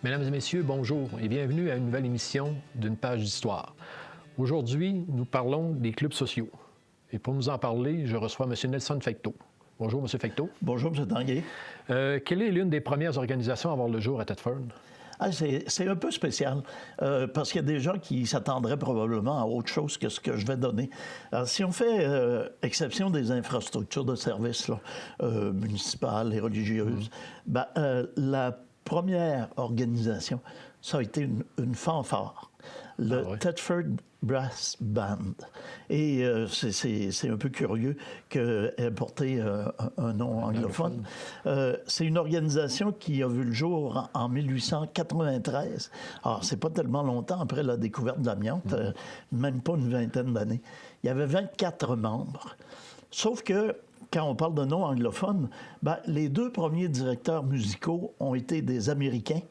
Mesdames et messieurs, bonjour et bienvenue à une nouvelle émission d'une page d'histoire. Aujourd'hui, nous parlons des clubs sociaux. Et pour nous en parler, je reçois M. Nelson Fecteau. Bonjour, M. Fecteau. Bonjour, M. Tanguay. Quelle est l'une des premières organisations à voir le jour à Thetford? C'est un peu spécial, parce qu'il y a des gens qui s'attendraient probablement à autre chose que ce que je vais donner. Alors, si on fait exception des infrastructures de services municipales et religieuses, la première organisation, ça a été une fanfare, le Thetford Brass Band. Et c'est un peu curieux qu'elle ait porté un nom anglophone. C'est une organisation qui a vu le jour en 1893. Alors, c'est pas tellement longtemps après la découverte de l'amiante, même pas une vingtaine d'années. Il y avait 24 membres. Sauf que, quand on parle de nom anglophone, les deux premiers directeurs musicaux ont été des Américains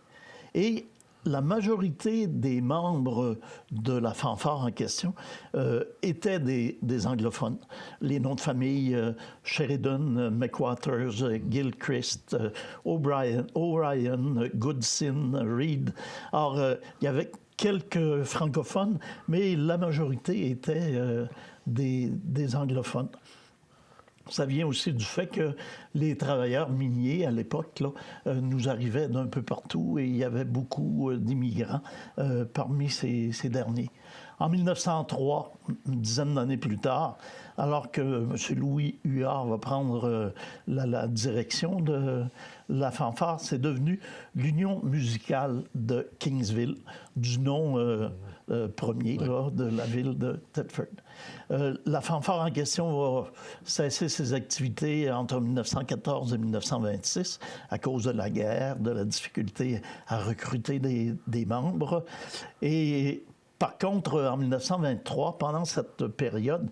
et la majorité des membres de la fanfare en question étaient des anglophones. Les noms de famille, Sheridan, McWatters, Gilchrist, O'Brien, Goodsin, Reed. Alors, il y avait quelques francophones, mais la majorité était des anglophones. Ça vient aussi du fait que les travailleurs miniers, à l'époque, nous arrivaient d'un peu partout et il y avait beaucoup d'immigrants parmi ces derniers. En 1903, une dizaine d'années plus tard, alors que M. Louis Huard va prendre la direction de la fanfare, c'est devenu l'Union musicale de Kingsville, du nom premier de la ville de Thetford. La fanfare en question va cesser ses activités entre 1914 et 1926 à cause de la guerre, de la difficulté à recruter des membres. Et par contre, en 1923, pendant cette période,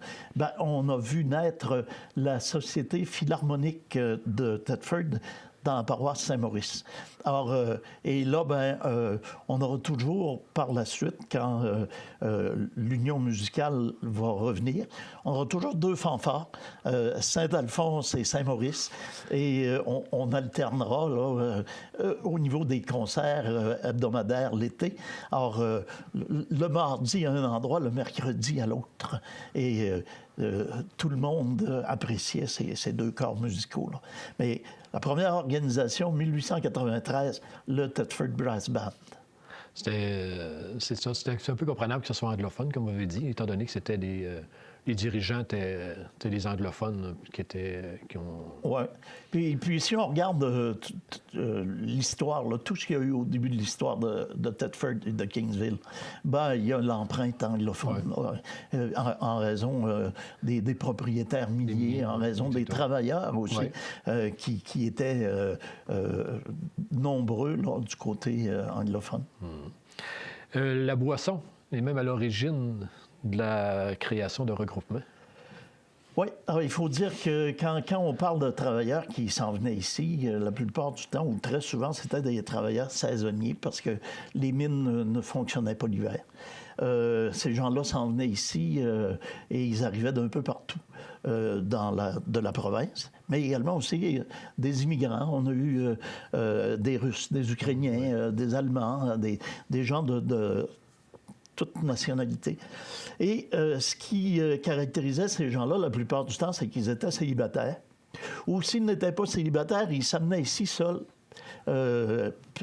on a vu naître la Société philharmonique de Thetford dans la paroisse Saint-Maurice. Alors, et là, on aura toujours, par la suite, quand l'union musicale va revenir, on aura toujours deux fanfares, Saint-Alphonse et Saint-Maurice, et on alternera au niveau des concerts hebdomadaires l'été. Alors, le mardi à un endroit, le mercredi à l'autre. Et tout le monde appréciait ces deux corps musicaux-là. Mais la première organisation, 1893, le Thetford Brass Band. C'est un peu comprenable que ce soit anglophone, comme vous avez dit, étant donné que c'était les dirigeants étaient des anglophones qui ont... Oui. Puis si on regarde l'histoire, tout ce qu'il y a eu au début de l'histoire de Thetford et de Kingsville, il y a l'empreinte anglophone en raison des propriétaires miniers, en raison des travailleurs aussi, qui étaient nombreux du côté anglophone. La boisson est même à l'origine de la création de regroupements. Oui, alors il faut dire que quand on parle de travailleurs qui s'en venaient ici, la plupart du temps, ou très souvent, c'était des travailleurs saisonniers parce que les mines ne fonctionnaient pas l'hiver. Ces gens-là s'en venaient ici et ils arrivaient d'un peu partout de la province, mais également aussi des immigrants. On a eu des Russes, des Ukrainiens, des Allemands, des gens de toute nationalité. Et ce qui caractérisait ces gens-là, la plupart du temps, c'est qu'ils étaient célibataires. Ou s'ils n'étaient pas célibataires, ils s'amenaient ici seuls,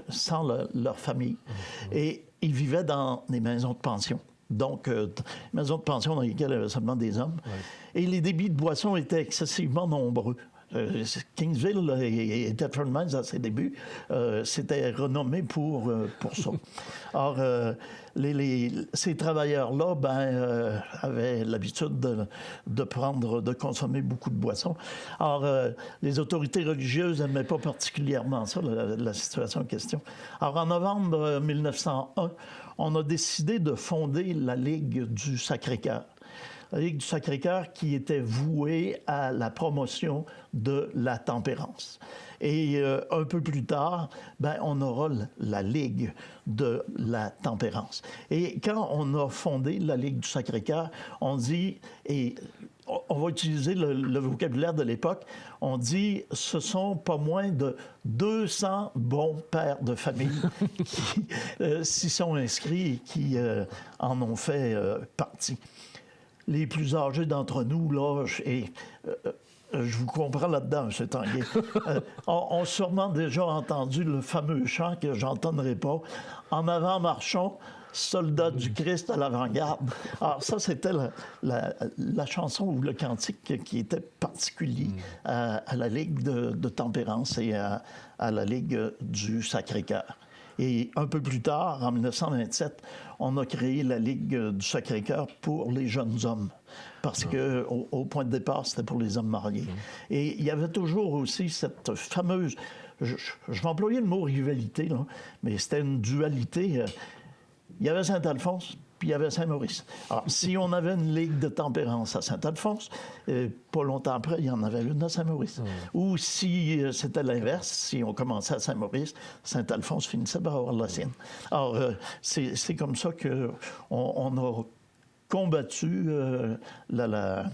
sans leur famille. Et ils vivaient dans des maisons de pension. Donc, maisons de pension dans lesquelles il y avait seulement des hommes. Et les débits de boissons étaient excessivement nombreux. Kingsville et Thetford Mines, à ses débuts, c'était renommé pour ça. Alors, ces travailleurs-là avaient l'habitude de consommer beaucoup de boissons. Alors, les autorités religieuses n'aimaient pas particulièrement ça, la situation en question. Alors, en novembre 1901, on a décidé de fonder la Ligue du Sacré-Cœur. La Ligue du Sacré-Cœur qui était vouée à la promotion de la tempérance. Et un peu plus tard, on aura la Ligue de la tempérance. Et quand on a fondé la Ligue du Sacré-Cœur, on dit, et on va utiliser le vocabulaire de l'époque. On dit ce sont pas moins de 200 bons pères de famille qui s'y sont inscrits et qui en ont fait partie. Les plus âgés d'entre nous, là, je vous comprends là-dedans, M. Tanguay, ont sûrement déjà entendu le fameux chant que j'entendrai pas. En avant marchons, soldats du Christ à l'avant-garde. Alors ça, c'était la chanson ou le cantique qui était particulier à la Ligue de tempérance et à la Ligue du Sacré-Cœur. Et un peu plus tard, en 1927, on a créé la Ligue du Sacré-Cœur pour les jeunes hommes. Parce qu'au point de départ, c'était pour les hommes mariés. Et il y avait toujours aussi cette fameuse... Je vais employer le mot rivalité, là, mais c'était une dualité. Il y avait Saint-Alphonse, puis il y avait Saint-Maurice. Alors, si on avait une ligue de tempérance à Saint-Alphonse, pas longtemps après, il y en avait une à Saint-Maurice. Ou si c'était l'inverse, si on commençait à Saint-Maurice, Saint-Alphonse finissait par avoir la sienne. Alors, c'est comme ça qu'on a combattu la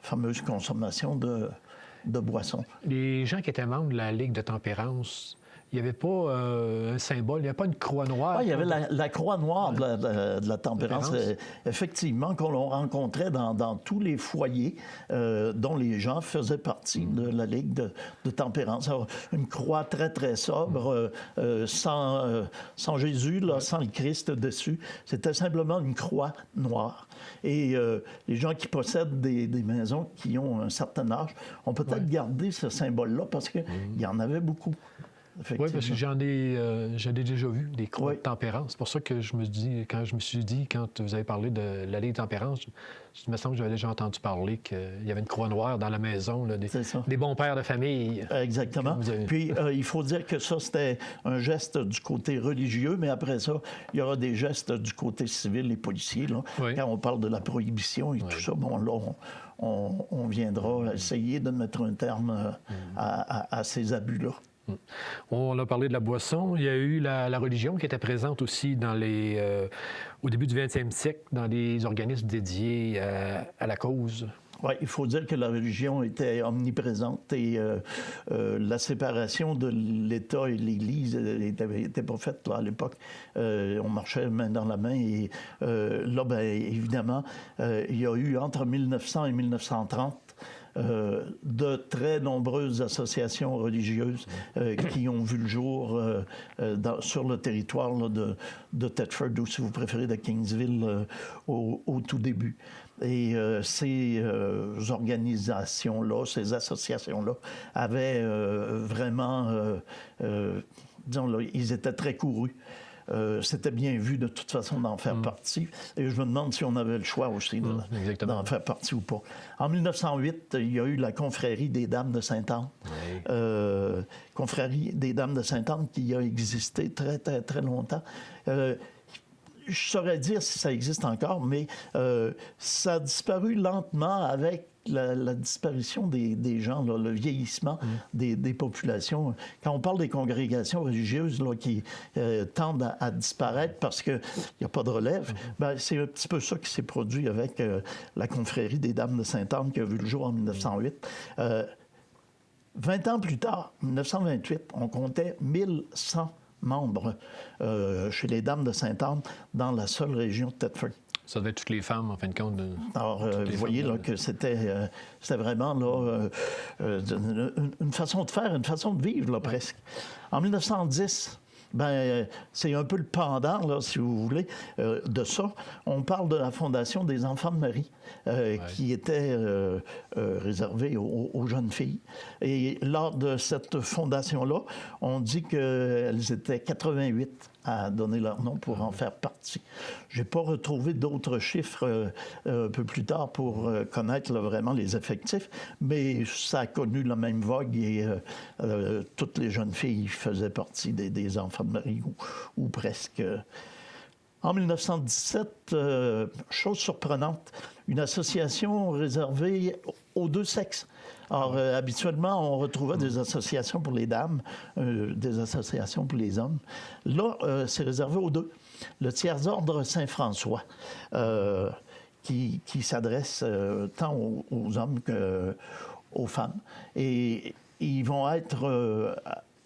fameuse consommation de boissons. Les gens qui étaient membres de la Ligue de tempérance, il n'y avait pas un symbole, il n'y avait pas une croix noire. Oui, il y avait la croix noire de la tempérance, effectivement, qu'on rencontrait dans tous les foyers dont les gens faisaient partie de la Ligue de tempérance. Alors, une croix très, très sobre, sans Jésus, là, sans le Christ dessus. C'était simplement une croix noire. Et les gens qui possèdent des maisons qui ont un certain âge ont peut-être gardé ce symbole-là parce qu'il y en avait beaucoup. Oui, parce que j'en ai déjà vu des croix de tempérance. C'est pour ça que quand vous avez parlé de la Ligue de tempérance, il me semble que j'avais déjà entendu parler qu'il y avait une croix noire dans la maison, là, des bons pères de famille. Exactement. Puis, il faut dire que ça, c'était un geste du côté religieux, mais après ça, il y aura des gestes du côté civil et policier. Là. Quand on parle de la prohibition et tout ça, bon, là, on viendra essayer de mettre un terme à ces abus-là. On a parlé de la boisson. Il y a eu la religion qui était présente aussi au début du 20e siècle dans les organismes dédiés à la cause. Oui, il faut dire que la religion était omniprésente et la séparation de l'État et l'Église n'était pas faite là, à l'époque. On marchait main dans la main et là, bien évidemment, il y a eu entre 1900 et 1930 de très nombreuses associations religieuses qui ont vu le jour sur le territoire là, de Thetford, ou si vous préférez de Kingsville au tout début. Et ces organisations-là, ces associations-là avaient vraiment, disons là, ils étaient très courus. C'était bien vu de toute façon d'en faire partie. Et je me demande si on avait le choix aussi d'en faire partie ou pas. En 1908, il y a eu la confrérie des Dames de Sainte-Anne. Oui. Confrérie des Dames de Sainte-Anne qui a existé très, très, très longtemps. Je saurais dire si ça existe encore, mais ça a disparu lentement avec la disparition des gens, là, le vieillissement des populations. Quand on parle des congrégations religieuses là, qui tendent à disparaître parce qu'il n'y a pas de relève, ben, c'est un petit peu ça qui s'est produit avec la confrérie des Dames de Sainte-Anne qui a vu le jour en 1908. 20 ans plus tard, 1928, on comptait 1100 membres chez les Dames de Sainte-Anne dans la seule région de Thetford. Ça devait être toutes les femmes, en fin de compte. Alors, vous voyez là, que c'était vraiment là, une façon de faire, une façon de vivre, là, presque. En 1910, ben, c'est un peu le pendant, là, si vous voulez, de ça. On parle de la Fondation des Enfants de Marie, qui était réservée aux jeunes filles. Et lors de cette fondation-là, on dit qu'elles étaient 88 à donner leur nom pour en faire partie. Je n'ai pas retrouvé d'autres chiffres un peu plus tard pour connaître là, vraiment les effectifs, mais ça a connu la même vogue et toutes les jeunes filles faisaient partie des Enfants de Marie, ou presque. En 1917, chose surprenante, une association réservée aux deux sexes. Alors, habituellement, on retrouvait des associations pour les dames, des associations pour les hommes. Là, c'est réservé aux deux. Le Tiers-Ordre Saint-François, qui s'adresse tant aux hommes qu'aux femmes. Et ils vont être,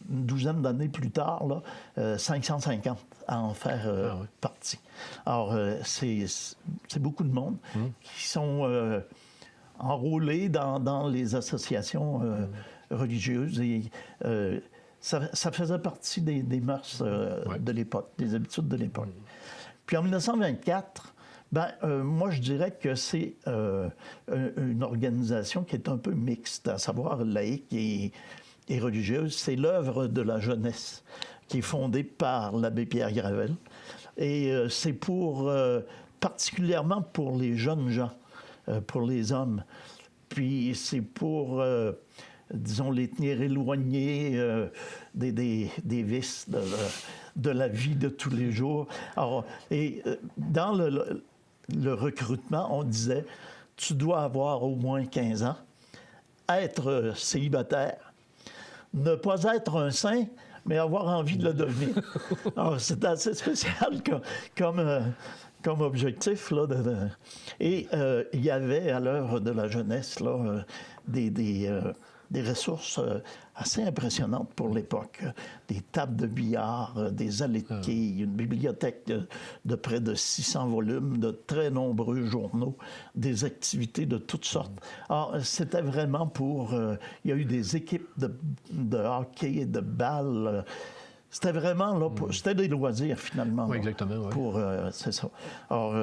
une douzaine d'années plus tard, là, 550 à en faire partie. Alors, c'est beaucoup de monde qui sont enrôlés dans les associations religieuses. Et ça faisait partie des mœurs de l'époque, des habitudes de l'époque. Puis en 1924, moi, je dirais que c'est une organisation qui est un peu mixte, à savoir laïque et religieuse. C'est l'œuvre de la jeunesse qui est fondée par l'abbé Pierre Gravel. Et c'est particulièrement pour les jeunes gens, pour les hommes. Puis c'est pour, disons, les tenir éloignés des vices de la vie de tous les jours. Alors, et dans le recrutement, on disait, tu dois avoir au moins 15 ans, être célibataire, ne pas être un saint, mais avoir envie de le devenir. Alors, c'est assez spécial comme objectif. Là, Et il y avait, à l'œuvre de la jeunesse, là, des ressources assez impressionnantes pour l'époque. Des tables de billard, des allées de quilles, une bibliothèque de près de 600 volumes, de très nombreux journaux, des activités de toutes sortes. Alors, c'était vraiment pour... il y a eu des équipes de hockey et de balle. C'était vraiment là, c'était des loisirs finalement. Oui, exactement. Oui. C'est ça. Alors,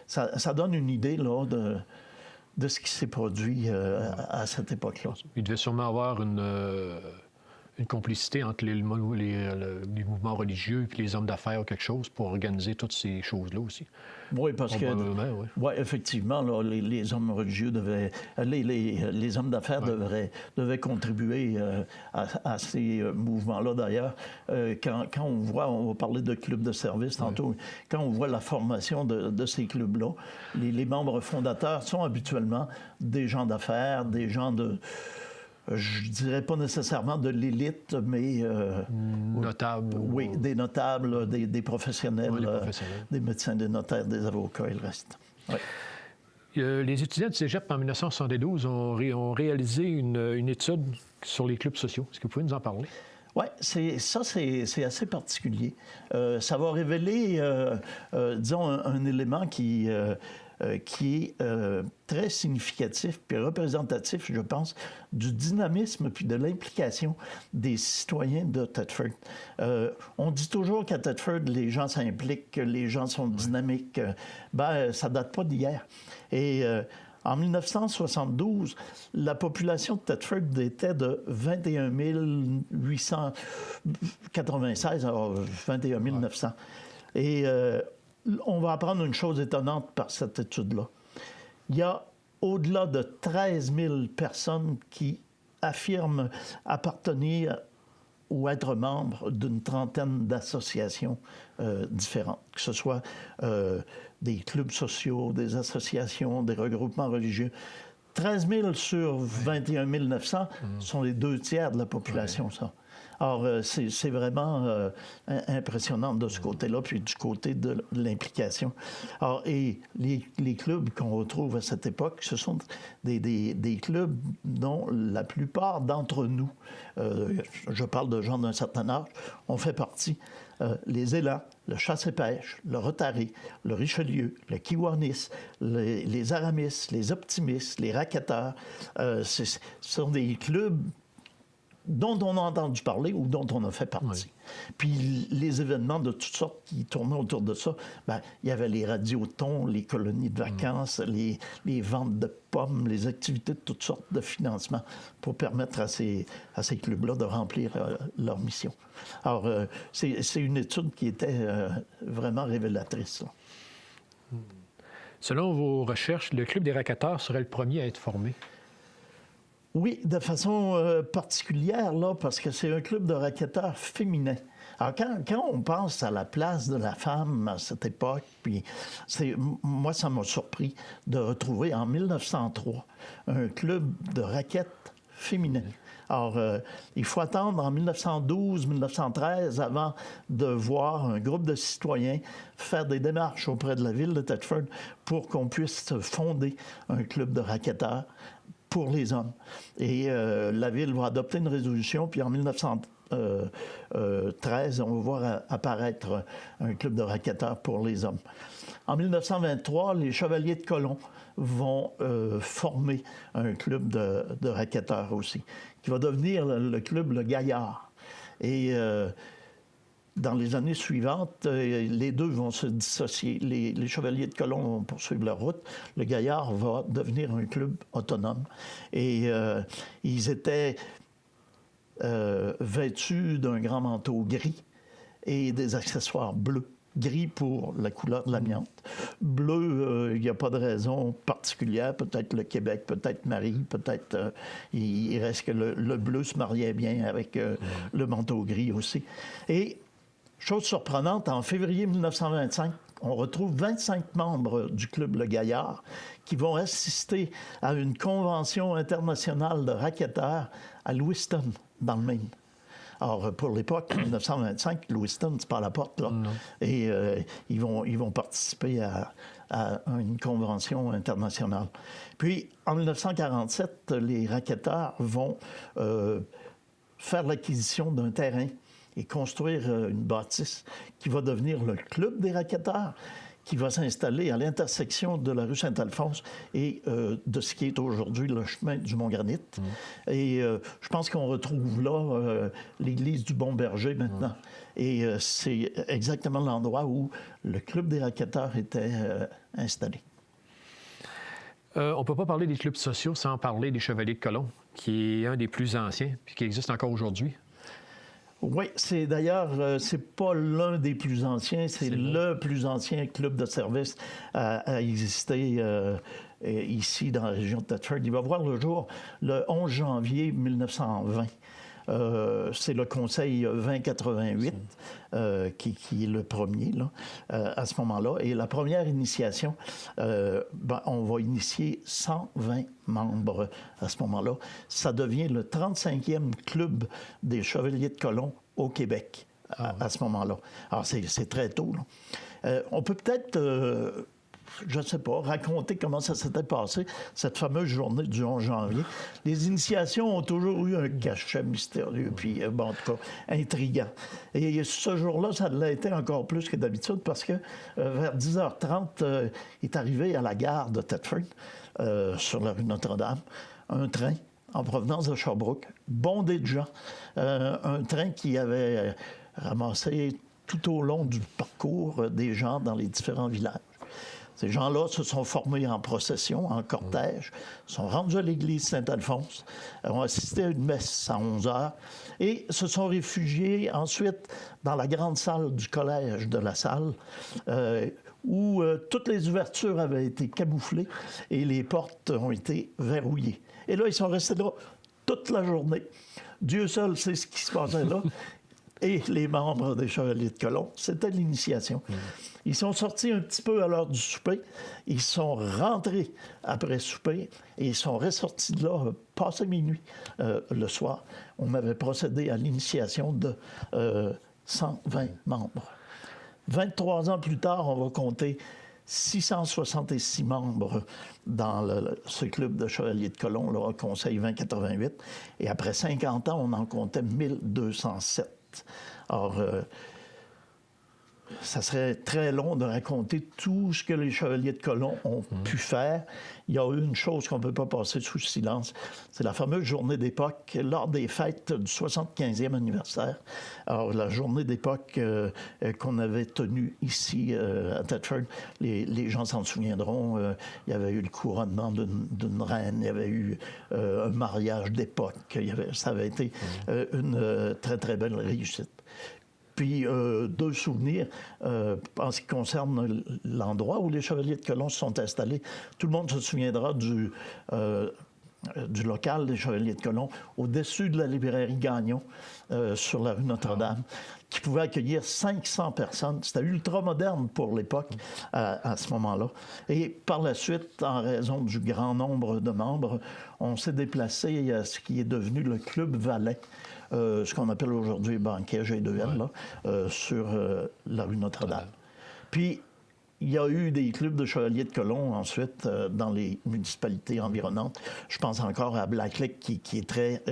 ça donne une idée là de ce qui s'est produit à cette époque-là. Il devait sûrement avoir une complicité entre les mouvements religieux et les hommes d'affaires ou quelque chose pour organiser toutes ces choses-là aussi. Oui, parce que... Oui, effectivement, là, les hommes religieux devaient... Les hommes d'affaires devaient contribuer à ces mouvements-là. D'ailleurs, quand on voit... On va parler de clubs de service tantôt. Quand on voit la formation de ces clubs-là, les membres fondateurs sont habituellement des gens d'affaires, des gens de... Je dirais pas nécessairement de l'élite, mais... notables. Oui, des notables, des professionnels, des médecins, des notaires, des avocats et le reste. Oui. Les étudiants du Cégep, en 1972, ont réalisé une étude sur les clubs sociaux. Est-ce que vous pouvez nous en parler? Oui, c'est assez particulier. Ça va révéler, disons, un élément qui est très significatif puis représentatif, je pense, du dynamisme puis de l'implication des citoyens de Thetford. On dit toujours qu'à Thetford, les gens s'impliquent, que les gens sont dynamiques. Ça date pas d'hier. Et en 1972, la population de Thetford était de 21 896, alors 21 900. Et on va apprendre une chose étonnante par cette étude-là. Il y a au-delà de 13 000 personnes qui affirment appartenir ou être membres d'une trentaine d'associations différentes, que ce soit des clubs sociaux, des associations, des regroupements religieux. 13 000 sur 21 900 sont les 2/3 de la population, ça. Alors, c'est vraiment impressionnant de ce côté-là, puis du côté de l'implication. Alors, et les clubs qu'on retrouve à cette époque, ce sont des clubs dont la plupart d'entre nous, je parle de gens d'un certain âge, on fait partie. Les Élans, le Chasse-et-Pêche, le Rotary, le Richelieu, le Kiwanis, les Aramis, les Optimistes, les Racketteurs, ce sont des clubs dont on a entendu parler ou dont on a fait partie. Oui. Puis les événements de toutes sortes qui tournaient autour de ça, il y avait les radiotons, les colonies de vacances, les ventes de pommes, les activités de toutes sortes de financement pour permettre à ces clubs-là de remplir leur mission. Alors, c'est une étude qui était vraiment révélatrice. Là. Selon vos recherches, le Club des racketteurs serait le premier à être formé. Oui, de façon particulière, là, parce que c'est un club de racketteurs féminins. Alors, quand on pense à la place de la femme à cette époque, puis moi, ça m'a surpris de retrouver en 1903 un club de raquettes féminin. Alors, il faut attendre en 1912-1913 avant de voir un groupe de citoyens faire des démarches auprès de la ville de Thetford pour qu'on puisse fonder un club de racketteurs pour les hommes. Et la ville va adopter une résolution, puis en 1913, on va voir apparaître un club de racketteurs pour les hommes. En 1923, les Chevaliers de Colomb vont former un club de racketteurs aussi, qui va devenir le club Le Gaillard. Et dans les années suivantes, les deux vont se dissocier. Les Chevaliers de Colomb vont poursuivre leur route. Le Gaillard va devenir un club autonome. Et ils étaient vêtus d'un grand manteau gris et des accessoires bleus. Gris pour la couleur de l'amiante. Bleu, il n'y a pas de raison particulière. Peut-être le Québec, peut-être Marie, peut-être... il reste que le bleu se mariait bien avec le manteau gris aussi. Et, chose surprenante, en février 1925, on retrouve 25 membres du Club Le Gaillard qui vont assister à une convention internationale de racketteurs à Lewiston, dans le Maine. Alors, pour l'époque, 1925, Lewiston, c'est pas à la porte, là. Non. Et ils vont participer à une convention internationale. Puis, en 1947, les racketteurs vont faire l'acquisition d'un terrain et construire une bâtisse qui va devenir le Club des racketteurs, qui va s'installer à l'intersection de la rue Saint-Alphonse et de ce qui est aujourd'hui le chemin du Mont-Granit. Et je pense qu'on retrouve là l'église du Bon-Berger maintenant. Et c'est exactement l'endroit où le Club des racketteurs était installé. On ne peut pas parler des clubs sociaux sans parler des Chevaliers de Colomb, qui est un des plus anciens puis qui existe encore aujourd'hui. Oui, c'est d'ailleurs, c'est pas l'un des plus anciens, c'est le plus ancien club de service à exister ici dans la région de Thetford. Il va voir le jour le 11 janvier 1920. C'est le Conseil 2088 qui est le premier là, à ce moment-là. Et la première initiation, on va initier 120 membres à ce moment-là. Ça devient le 35e club des Chevaliers de Colomb au Québec à ce moment-là. Alors, c'est très tôt, là. On peut peut-être... je ne sais pas, raconter comment ça s'était passé, cette fameuse journée du 11 janvier. Les initiations ont toujours eu un cachet mystérieux, puis, en tout cas, intriguant. Et ce jour-là, ça l'a été encore plus que d'habitude, parce que vers 10h30, est arrivé à la gare de Thetford, sur la rue Notre-Dame, un train en provenance de Sherbrooke, bondé de gens. Un train qui avait ramassé tout au long du parcours des gens dans les différents villages. Ces gens-là se sont formés en procession, en cortège, sont rendus à l'église Saint-Alphonse, ont assisté à une messe à 11h et se sont réfugiés ensuite dans la grande salle du collège de La Salle, où toutes les ouvertures avaient été camouflées et les portes ont été verrouillées. Et là, ils sont restés là toute la journée. Dieu seul sait ce qui se passait là. Et les membres des Chevaliers de Colomb, c'était l'initiation. Ils sont sortis un petit peu à l'heure du souper, ils sont rentrés après souper et ils sont ressortis de là passé minuit le soir. On avait procédé à l'initiation de 120 membres. 23 ans plus tard, on va compter 666 membres dans ce club de Chevaliers de Colomb, le Conseil 2088. Et après 50 ans, on en comptait 1207. Alors, ça serait très long de raconter tout ce que les Chevaliers de Colomb ont pu faire. Il y a une chose qu'on ne peut pas passer sous silence, c'est la fameuse journée d'époque lors des fêtes du 75e anniversaire. Alors, la journée d'époque qu'on avait tenue ici à Thetford, les gens s'en souviendront, il y avait eu le couronnement d'une reine, il y avait eu un mariage d'époque, ça avait été une très, très belle réussite. Puis, deux souvenirs en ce qui concerne l'endroit où les Chevaliers de Colomb se sont installés. Tout le monde se souviendra du local des Chevaliers de Colomb, au-dessus de la librairie Gagnon, sur la rue Notre-Dame, qui pouvait accueillir 500 personnes. C'était ultra-moderne pour l'époque, à ce moment-là. Et par la suite, en raison du grand nombre de membres, on s'est déplacé à ce qui est devenu le Club Valais, ce qu'on appelle aujourd'hui Banquet G2L, là, sur la rue Notre-Dame. Puis, il y a eu des clubs de Chevaliers de Colomb ensuite dans les municipalités environnantes. Je pense encore à Black Lake qui est très,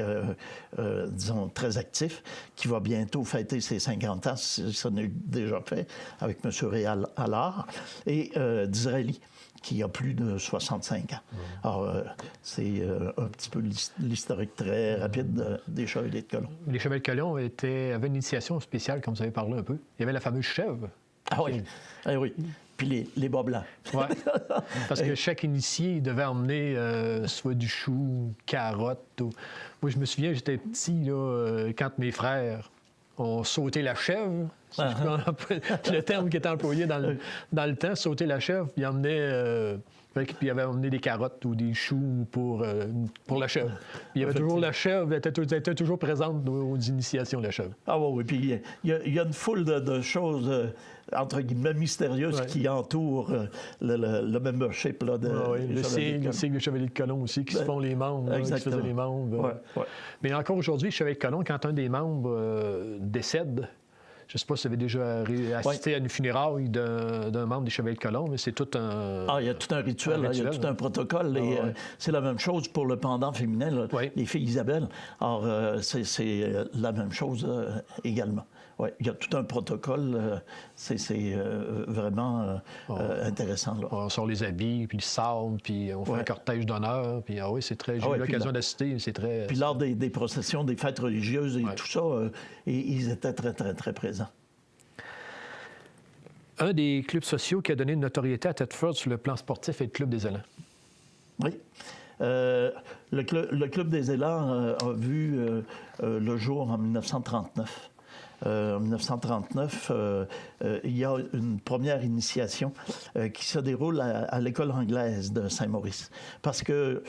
disons, très actif, qui va bientôt fêter ses 50 ans, si ça n'est déjà fait, avec M. Réal Allard, et d'Israéli, qui a plus de 65 ans. Alors, c'est un petit peu l'historique très rapide des Chevaliers de Colomb. Les Chevaliers de Colomb avaient une initiation spéciale, comme vous avez parlé un peu. Il y avait la fameuse chèvre. Ah oui, ah oui. Puis les bas blancs. Oui, parce que chaque initié devait emmener soit du chou, carottes. Moi, je me souviens, j'étais petit, là, quand mes frères ont sauté la chèvre. Si le terme qui était employé dans le temps, sauter la chèvre, puis ils emmenaient... puis ils avaient emmené des carottes ou des choux pour la chèvre. Puis il y avait toujours la chèvre, elle était toujours présente aux initiations de la chèvre. Ah oui, puis il y a une foule de choses... entre guillemets, mystérieuses qui entourent le membership. Là, le sigle des Chevaliers de Colomb aussi, qui se font les membres, qui se faisaient les membres. Mais encore aujourd'hui, Chevalier de Colomb, quand un des membres décède, je ne sais pas si vous avez déjà assisté à une funéraille d'un membre des Chevaliers de Colomb, mais c'est tout un... Ah, il y a tout un rituel, il y a tout un protocole. Et, c'est la même chose pour le pendant féminin, là, les filles Isabelle. Alors, c'est la même chose également. Oui, il y a tout un protocole. C'est vraiment intéressant. Là. On sort les habits, puis le sable, puis on fait un cortège d'honneur. Puis oui, c'est très... J'ai eu l'occasion d'assister, c'est très... Puis lors des processions, des fêtes religieuses et tout ça, ils étaient très, très, très présents. Un des clubs sociaux qui a donné une notoriété à Thetford sur le plan sportif est le Club des Élans. Oui. Le Club des Élans a vu le jour en 1939. En 1939, il y a une première initiation qui se déroule à l'école anglaise de Saint-Maurice. Parce que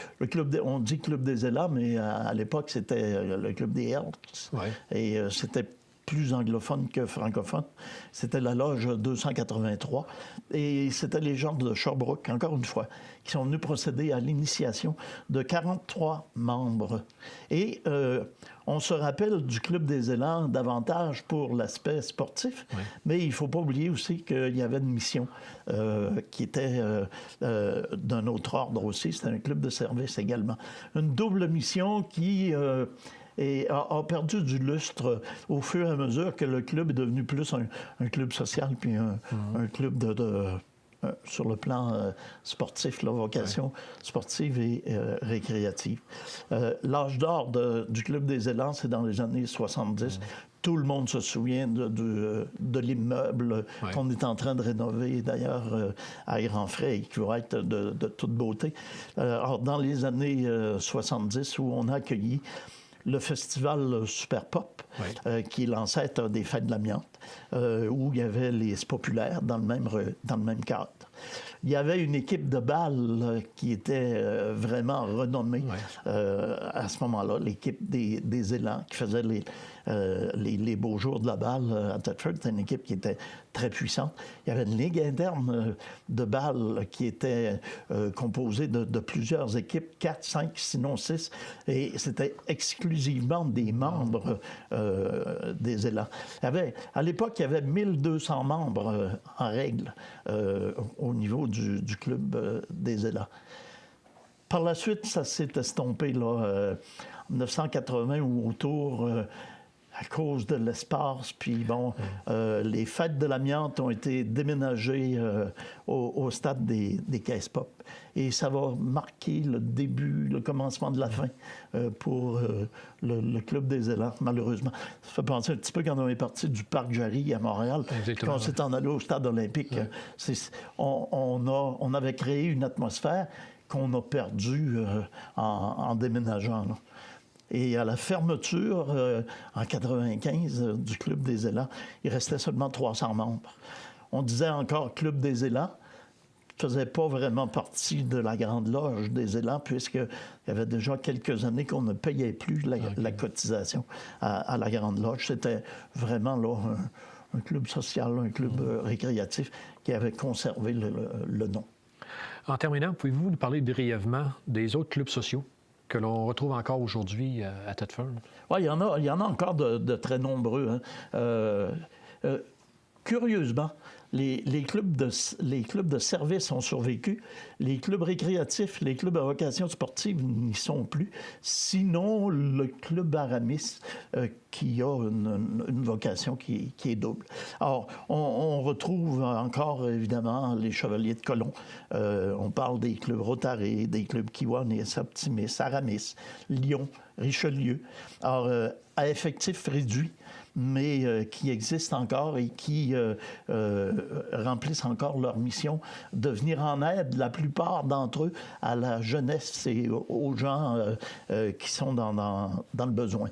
on dit Club des Élans, mais à l'époque, c'était le Club des Elks. Et c'était plus anglophone que francophone. C'était la loge 283. Et c'était les gens de Sherbrooke, encore une fois, qui sont venus procéder à l'initiation de 43 membres. Et on se rappelle du Club des Élans davantage pour l'aspect sportif, mais il ne faut pas oublier aussi qu'il y avait une mission qui était d'un autre ordre aussi. C'était un club de service également. Une double mission qui... et a perdu du lustre au fur et à mesure que le club est devenu plus un club social puis un club sur le plan sportif, la vocation sportive et récréative. L'âge d'or du Club des Élans, c'est dans les années 70. Tout le monde se souvient de l'immeuble qu'on est en train de rénover, d'ailleurs, à Iranfray, qui va être de toute beauté. Alors, dans les années 70, où on a accueilli le festival Super Pop, qui est l'ancêtre des Fêtes de l'Amiante, où il y avait les populaires dans le même cadre. Il y avait une équipe de bal qui était vraiment renommée à ce moment-là, l'équipe des Élans, qui faisait les beaux jours de la balle à Thetford. C'était une équipe qui était très puissante. Il y avait une ligue interne de balle qui était composée de plusieurs équipes, 4, 5, sinon 6, et c'était exclusivement des membres des Élans. À l'époque, il y avait 1200 membres en règle au niveau du club des Élans. Par la suite, ça s'est estompé là, en 1980 ou autour, à cause de l'espace. Puis bon, les Fêtes de l'Amiante ont été déménagées au stade des Caisses Pop. Et ça va marquer le début, le commencement de la fin pour le Club des Élans, malheureusement. Ça fait penser un petit peu quand on est parti du Parc Jarry à Montréal, quand on s'est en allé au stade olympique. On avait créé une atmosphère qu'on a perdue en déménageant, là. Et à la fermeture, en 1995, du Club des Élans, il restait seulement 300 membres. On disait encore Club des Élans, faisait pas vraiment partie de la Grande Loge des Élans, puisqu'il y avait déjà quelques années qu'on ne payait plus la cotisation à la Grande Loge. C'était vraiment là un club social, un club récréatif qui avait conservé le nom. En terminant, pouvez-vous nous parler brièvement des autres clubs sociaux que l'on retrouve encore aujourd'hui à Thetford? Oui, il y en a encore de très nombreux. Curieusement, les clubs de service ont survécu. Les clubs récréatifs, les clubs à vocation sportive n'y sont plus. Sinon, le club Aramis, qui a une vocation qui est double. Alors, on retrouve encore, évidemment, les Chevaliers de Colomb. On parle des clubs Rotary, des clubs Kiwanis, Optimis, Aramis, Lyon, Richelieu. Alors, à effectif réduit, mais qui existent encore et qui remplissent encore leur mission de venir en aide, la plupart d'entre eux, à la jeunesse et aux gens qui sont dans le besoin.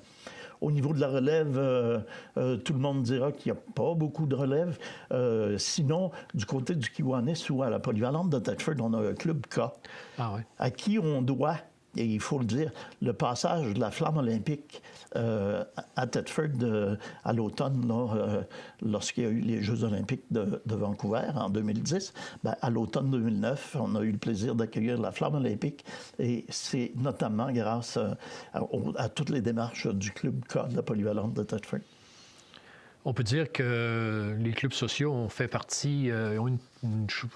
Au niveau de la relève, tout le monde dira qu'il n'y a pas beaucoup de relève. Sinon, du côté du Kiwanis ou à la polyvalente de Thetford, on a un club K, à qui on doit, et il faut le dire, le passage de la flamme olympique à Thetford à l'automne, lorsqu'il y a eu les Jeux olympiques de Vancouver en 2010. À l'automne 2009, on a eu le plaisir d'accueillir la flamme olympique et c'est notamment grâce à toutes les démarches du club K de la polyvalente de Thetford. On peut dire que les clubs sociaux ont fait partie,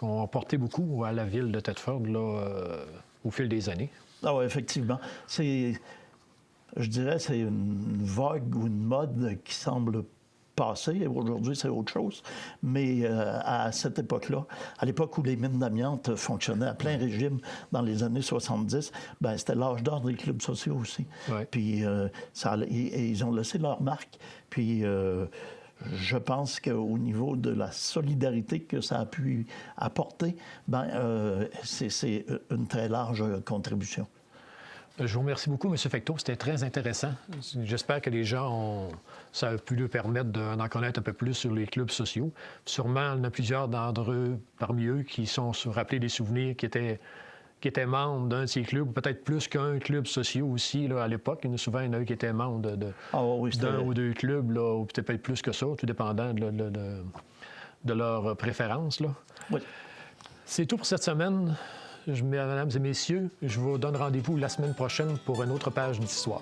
ont apporté beaucoup à la ville de Thetford au fil des années. Ah oui, effectivement. Je dirais c'est une vague ou une mode qui semble passer. Aujourd'hui, c'est autre chose. Mais à cette époque-là, à l'époque où les mines d'amiante fonctionnaient à plein régime dans les années 70, c'était l'âge d'or des clubs sociaux aussi. Ouais. Puis ils ont laissé leur marque. Puis je pense qu'au niveau de la solidarité que ça a pu apporter, c'est une très large contribution. Je vous remercie beaucoup, M. Fecteau. C'était très intéressant. J'espère que les gens ça a pu leur permettre d'en connaître un peu plus sur les clubs sociaux. Sûrement, il y en a plusieurs d'entre eux, parmi eux, qui sont rappelés des souvenirs qui étaient membres d'un de ces clubs, ou peut-être plus qu'un club social aussi, à l'époque. Il y en a souvent un qui était membre d'un ou deux clubs, ou peut-être plus que ça, tout dépendant de leurs préférences. Oui. C'est tout pour cette semaine. Mesdames et messieurs, je vous donne rendez-vous la semaine prochaine pour une autre page d'histoire.